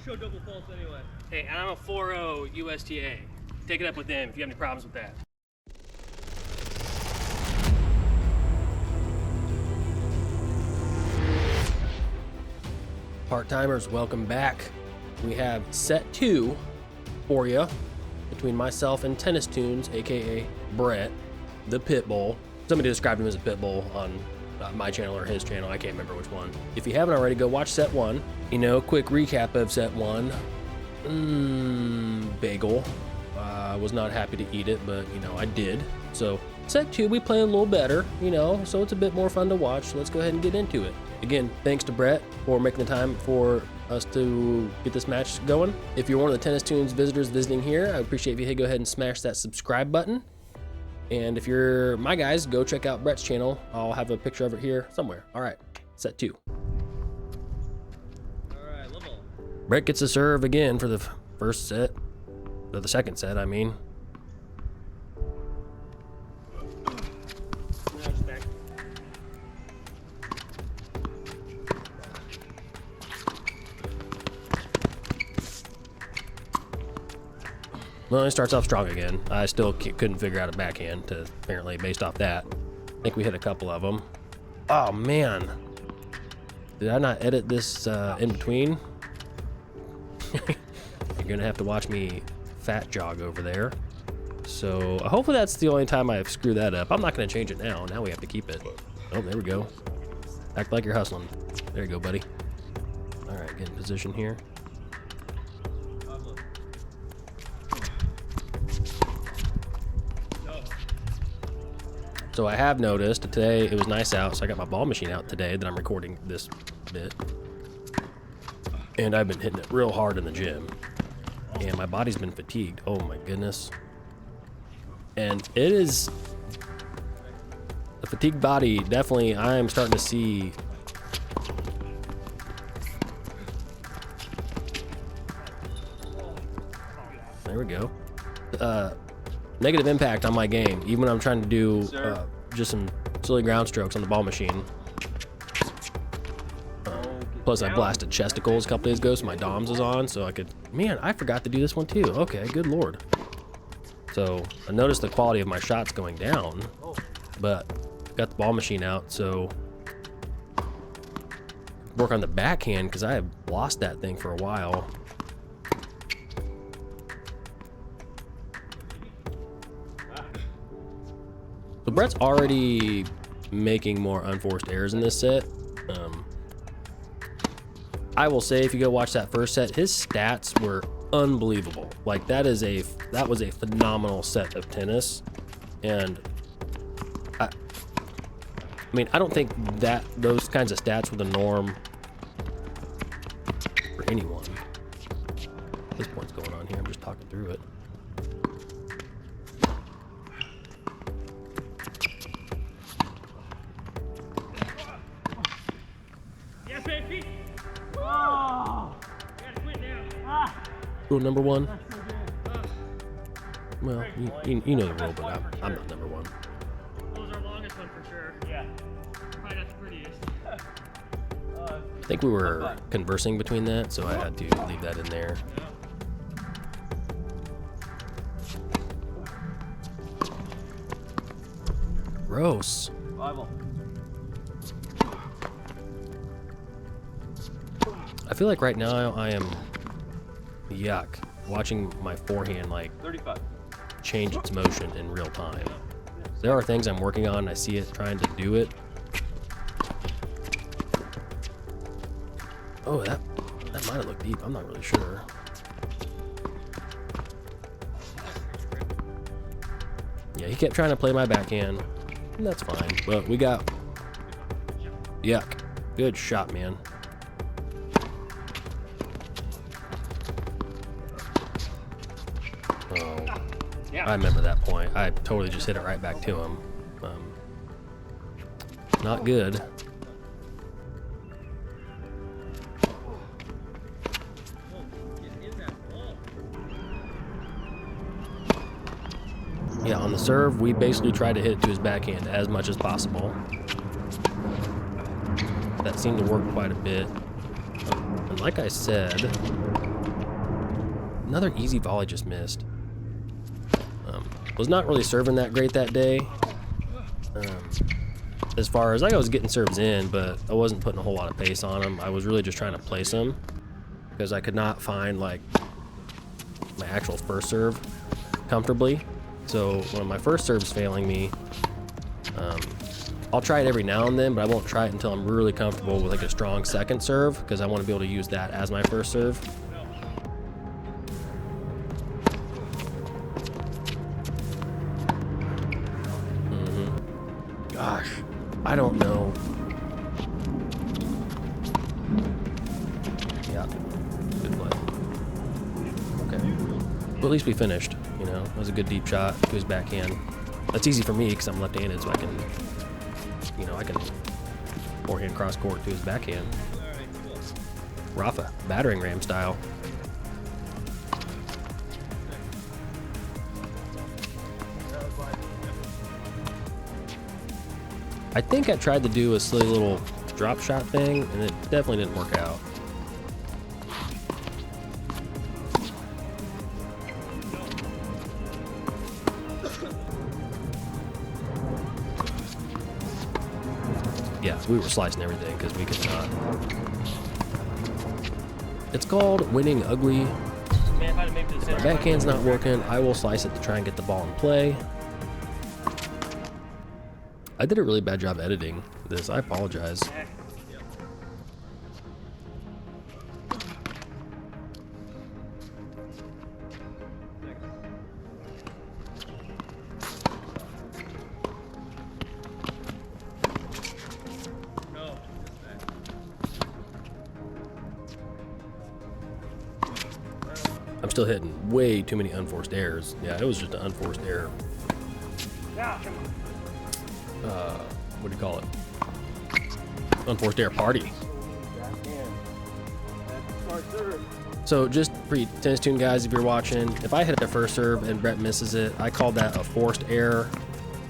show double faults anyway. Hey, I'm a 4.0 USTA. Take it up with them if you have any problems with that. Part-timers, welcome back. We have set 2 for you between myself and Tennis Toons, aka Brett, the pit bull. Somebody described him as a pit bull on my channel or his channel. I can't remember which one. If you haven't already, go watch set 1. You know, quick recap of set 1. Bagel. I was not happy to eat it, but you know, I did. So set 2, we play a little better, you know, so it's a bit more fun to watch. So let's go ahead and get into it. Again, thanks to Brett for making the time for us to get this match going. If you're one of the Tennis Toons visitors visiting here, I appreciate if you go ahead and smash that subscribe button. And if you're my guys, go check out Brett's channel. I'll have a picture of it here somewhere. All right, set 2. All right, level. Brett gets a serve again for the first set, or the second set, I mean. Well, it starts off strong again. I still couldn't figure out a backhand to apparently based off that. I think we hit a couple of them. Oh man, did I not edit this in between? You're gonna have to watch me fat jog over there. So hopefully that's the only time I screw that up. I'm not gonna change it now. Now we have to keep it. Oh, there we go. Act like you're hustling. There you go, buddy. All right, get in position here. So I have noticed that today it was nice out, so I got my ball machine out today that I'm recording this bit. And I've been hitting it real hard in the gym. And my body's been fatigued. Oh my goodness. And it is a fatigued body. Definitely, I am starting to see there we go. Negative impact on my game, even when I'm trying to do just some silly ground strokes on the ball machine. Plus, I blasted chesticles a couple days ago, so my DOMS was on, so I could. Man, I forgot to do this one too. Okay, good lord. So I noticed the quality of my shots going down, but got the ball machine out, so work on the backhand because I have lost that thing for a while. So Brett's already making more unforced errors in this set. I will say, if you go watch that first set, his stats were unbelievable. Like that was a phenomenal set of tennis, and I mean, I don't think that those kinds of stats were the norm for anyone. This point's going on here. I'm just talking through it. Rule number 1. Well, you know the rule, but I'm not number 1. That was our longest one for sure. Yeah. Probably not the prettiest. I think we were conversing between that, so I had to leave that in there. Gross. I feel like right now I am yuck watching my forehand like 35. change its motion in real time. There are things I'm working on, I see it trying to do it. Oh, that might have looked deep, I'm not really sure. Yeah, he kept trying to play my backhand, and that's fine, but we got yuck. Good shot, man. I remember that point. I totally just hit it right back to him. Not good. Yeah, on the serve, we basically tried to hit it to his backhand as much as possible. That seemed to work quite a bit. And like I said, Another easy volley just missed. Was not really serving that great that day. As far as I was getting serves in, but I wasn't putting a whole lot of pace on them. I was really just trying to place them because I could not find like my actual first serve comfortably. So when my first serve's failing me, I'll try it every now and then, but I won't try it until I'm really comfortable with like a strong second serve because I want to be able to use that as my first serve. Gosh, I don't know. Yeah, good play. Okay, but at least we finished. You know, it was a good deep shot to his backhand. That's easy for me because I'm left-handed, so I can, you know, I can forehand cross court to his backhand. Rafa, battering ram style. I think I tried to do a silly little drop shot thing, and it definitely didn't work out. Yeah, we were slicing everything because we could not. It's called winning ugly. If my backhand's not working, I will slice it to try and get the ball in play. I did a really bad job editing this. I apologize. I'm still hitting way too many unforced errors. Yeah, it was just an unforced error. What do you call it? Unforced error party. So just for you tennis tune guys, if you're watching, if I hit a first serve and Brett misses it, I call that a forced error.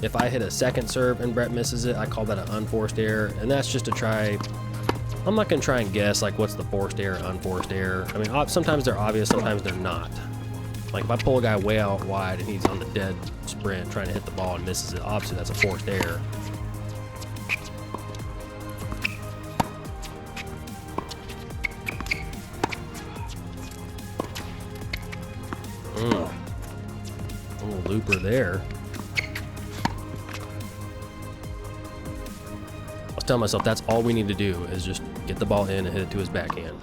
If I hit a second serve and Brett misses it, I call that an unforced error. And that's just to try, I'm not gonna try and guess like what's the forced error, unforced error. I mean, sometimes they're obvious, sometimes they're not. Like if I pull a guy way out wide and he's on the dead sprint trying to hit the ball and misses it, obviously that's a forced error. A little looper there. I was telling myself that's all we need to do is just get the ball in and hit it to his backhand.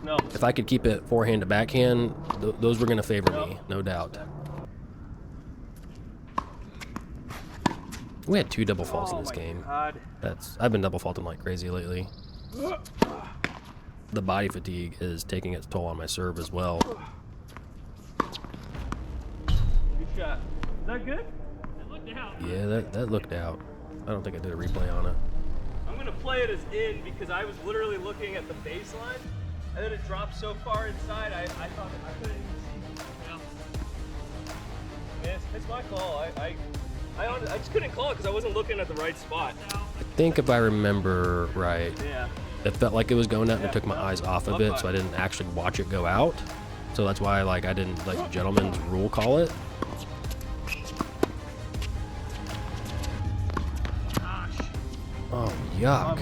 No. If I could keep it forehand to backhand, those were going to favor me, no doubt. We had 2 double faults in this game. God. I've been double faulting like crazy lately. The body fatigue is taking its toll on my serve as well. Good shot. Is that good? It looked out. Yeah, that looked out. I don't think I did a replay on it. I'm gonna play it as in because I was literally looking at the baseline, and then it dropped so far inside. I thought I couldn't even see. Yeah. It's my call. I just couldn't call it because I wasn't looking at the right spot. I think if I remember right, Yeah. it felt like it was going out and I took my eyes off of it, so I didn't actually watch it go out. So that's why I didn't like gentleman's rule call it. Oh, yuck.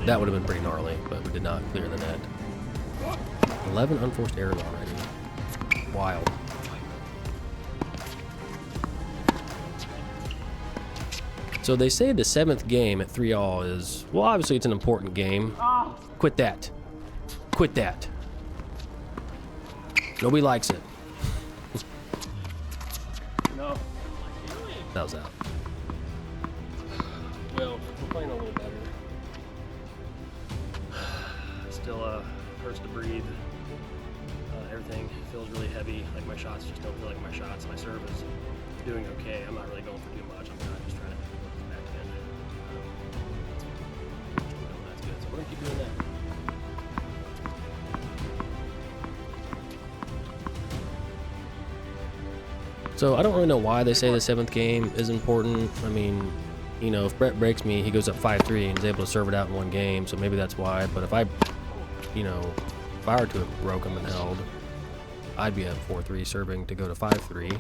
That would have been pretty gnarly, but we did not clear the net. 11 unforced errors already. Wild. So they say the 7th game at 3-all is, well, obviously it's an important game. Quit that. Quit that. Nobody likes it. No. That was out. Well, we're playing a little better. Still hurts to breathe. Everything feels really heavy. Like my shots just don't feel like my shots. My serve is doing okay. I'm not really going for too much. I'm kind of just trying to work the backhand. That's good. So we're gonna keep doing that. So I don't really know why they say the 7th game is important. I mean, you know, if Brett breaks me, he goes up 5-3 and is able to serve it out in one game, so maybe that's why. But if I, you know, if I were to have broke him and held, I'd be at 4-3 serving to go to 5-3.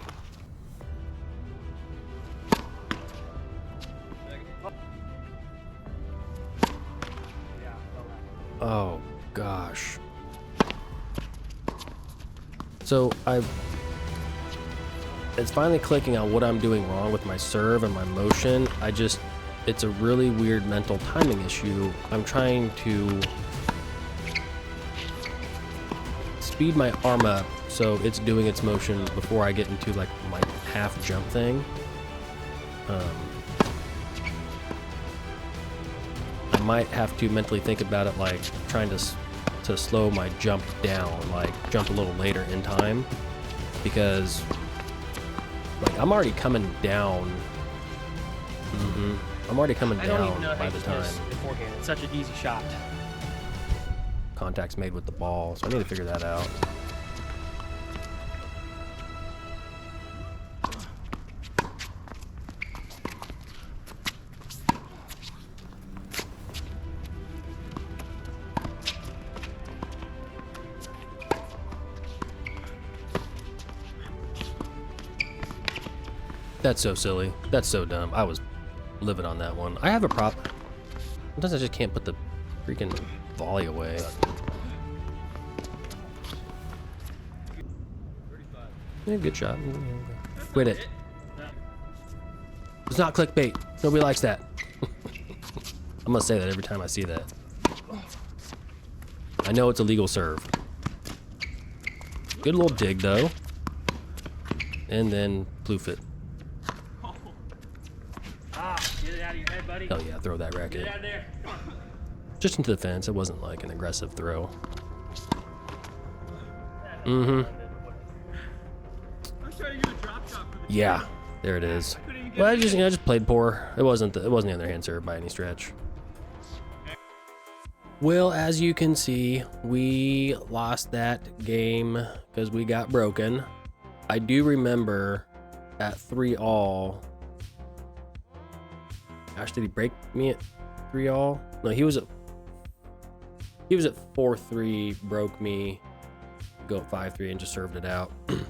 Oh gosh. So it's finally clicking on what I'm doing wrong with my serve and my motion. It's a really weird mental timing issue. I'm trying to speed my arm up so it's doing its motion before I get into like my half jump thing. I might have to mentally think about it like trying to slow my jump down, like jump a little later in time, because like I'm already coming down. I'm already coming down by the time. Beforehand. It's such an easy shot. Contact's made with the ball, so I need to figure that out. That's so silly. That's so dumb. I was livid on that one. I have a prop. Sometimes I just can't put the freaking volley away. Yeah, good shot. Quit it. It's not clickbait. Nobody likes that. I'm gonna say that every time I see that. I know it's a legal serve. Good little dig though. And then bloof it. Get it out of your head, buddy. Hell yeah, throw that racket. Get out of there. Just into the fence. It wasn't like an aggressive throw. Yeah, there it is. Well, I just played poor. It wasn't the other hand serve by any stretch. Well, as you can see, we lost that game because we got broken. I do remember at 3-all. Gosh, did he break me at 3-all? No, he was at 4-3, broke me, go at 5-3 and just served it out. And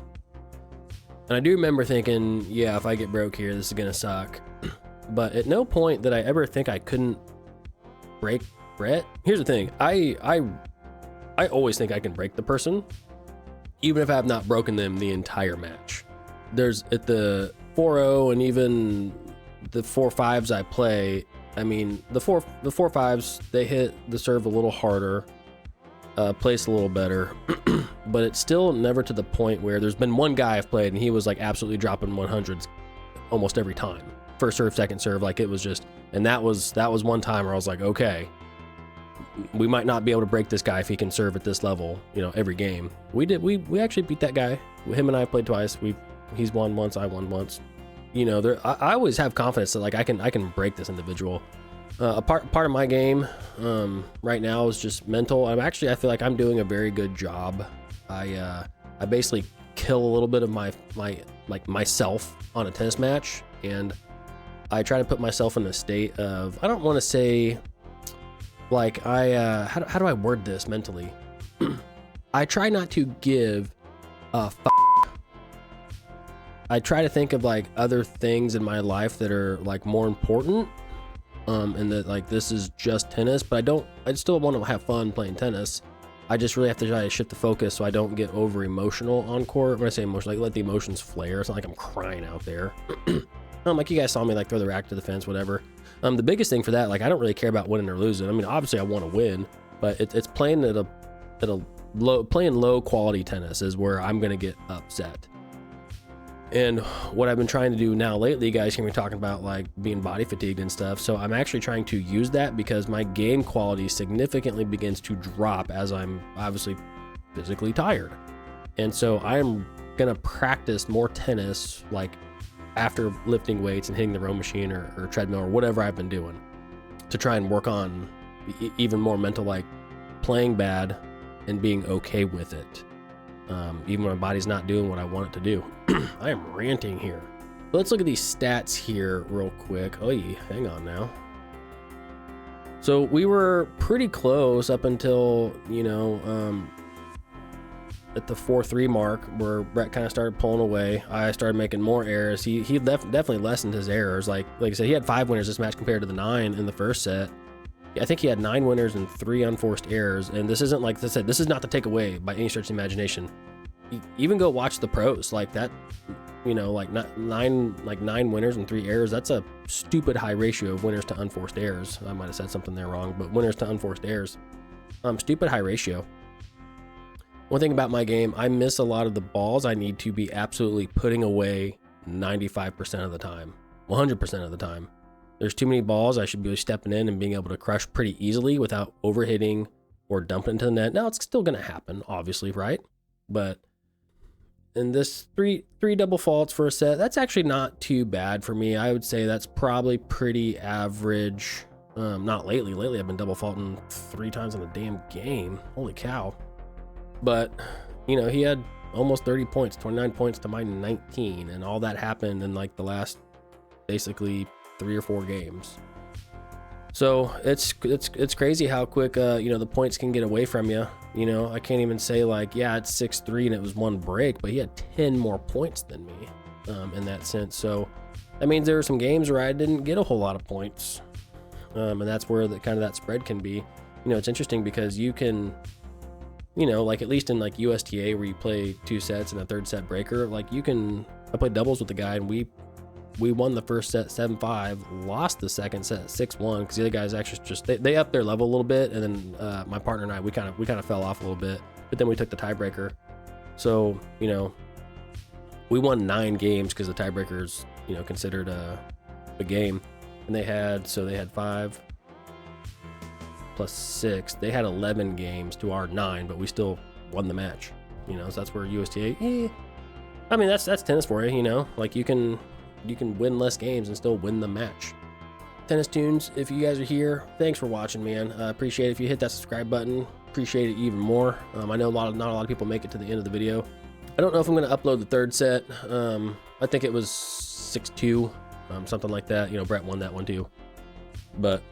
I do remember thinking, yeah, if I get broke here, this is gonna suck. But at no point did I ever think I couldn't break Brett. Here's the thing, I always think I can break the person, even if I have not broken them the entire match. There's at the 4.0 and even the 4.5s I play, I mean, the 4.5s, they hit the serve a little harder, place a little better, but it's still never to the point where there's been one guy I've played and he was like absolutely dropping 100s almost every time. First serve, second serve, like it was just, and that was one time where I was like, okay, we might not be able to break this guy if he can serve at this level, you know, every game. We actually beat that guy. Him and I played twice. He's won once, I won once. You know, I always have confidence that like I can break this individual. A part of my game right now is just mental. I feel like I'm doing a very good job. I basically kill a little bit of myself on a tennis match, and I try to put myself in a state of, I don't want to say like how do I word this mentally? I try not to give a I try to think of like other things in my life that are like more important, and that like this is just tennis, but I still want to have fun playing tennis. I just really have to try to shift the focus so I don't get over emotional on court. When I say emotional, like let the emotions flare. It's not like I'm crying out there. Like you guys saw me like throw the rack to the fence, whatever. The biggest thing for that, like I don't really care about winning or losing. I mean, obviously I want to win, but it's playing playing low quality tennis is where I'm gonna get upset. And what I've been trying to do now lately, you guys hear me talking about like being body fatigued and stuff. So I'm actually trying to use that because my game quality significantly begins to drop as I'm obviously physically tired. And so I'm going to practice more tennis, like after lifting weights and hitting the row machine or treadmill or whatever I've been doing, to try and work on even more mental, like playing bad and being okay with it. even when my body's not doing what I want it to do. I am ranting here. Let's look at these stats here real quick. Oh, hang on now. So we were pretty close up until, you know, at the 4-3 mark where Brett kind of started pulling away. I started making more errors. He definitely lessened his errors. Like I said, he had 5 winners this match compared to the 9 in the first set. I think he had 9 winners and 3 unforced errors. And this isn't, like I said, this is not to take away by any stretch of the imagination. Even go watch the pros like that. You know, like 9 winners and 3 errors. That's a stupid high ratio of winners to unforced errors. I might have said something there wrong, but winners to unforced errors, stupid high ratio. One thing about my game, I miss a lot of the balls I need to be absolutely putting away 95% of the time, 100% of the time. There's too many balls I should be stepping in and being able to crush pretty easily without overhitting or dumping into the net. Now it's still going to happen, obviously, right? But in this three double faults for a set, that's actually not too bad for me. I would say that's probably pretty average. Not lately. Lately I've been double faulting 3 times in a damn game. Holy cow. But, you know, he had almost 30 points, 29 points to my 19, and all that happened in like the last basically 3 or 4 games. So it's crazy how quick you know, the points can get away from you. You know, I can't even say like, yeah, it's 6-3 and it was 1 break, but he had 10 more points than me in that sense. So that means there were some games where I didn't get a whole lot of points, and that's where the kind of that spread can be. You know, it's interesting because you can, you know, like at least in like USTA where you play 2 sets and a 3rd set breaker, like you can, I played doubles with the guy and we won the first set 7-5, lost the second set 6-1 because the other guys actually just they upped their level a little bit, and then my partner and I we kind of fell off a little bit, but then we took the tiebreaker. So, you know, we won 9 games because the tiebreaker is, you know, considered a game, and they had 5 plus 6, they had 11 games to our 9, but we still won the match. You know, so that's where USTA, I mean, that's tennis for you. You know, like you can win less games and still win the match. Tennis Tunes, if you guys are here, thanks for watching, man. Appreciate it. If you hit that subscribe button, appreciate it even more. I know not a lot of people make it to the end of the video. I don't know if I'm going to upload the 3rd set. I think it was 6-2, something like that. You know, Brett won that one too. But,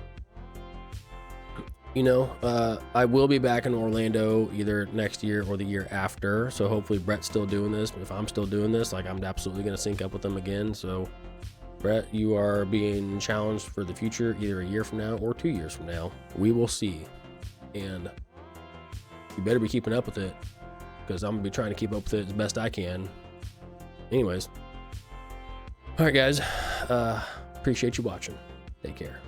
you know, I will be back in Orlando either next year or the year after. So hopefully Brett's still doing this. But if I'm still doing this, like, I'm absolutely going to sync up with him again. So Brett, you are being challenged for the future, either a year from now or 2 years from now. We will see. And you better be keeping up with it, because I'm going to be trying to keep up with it as best I can. Anyways. All right, guys. Appreciate you watching. Take care.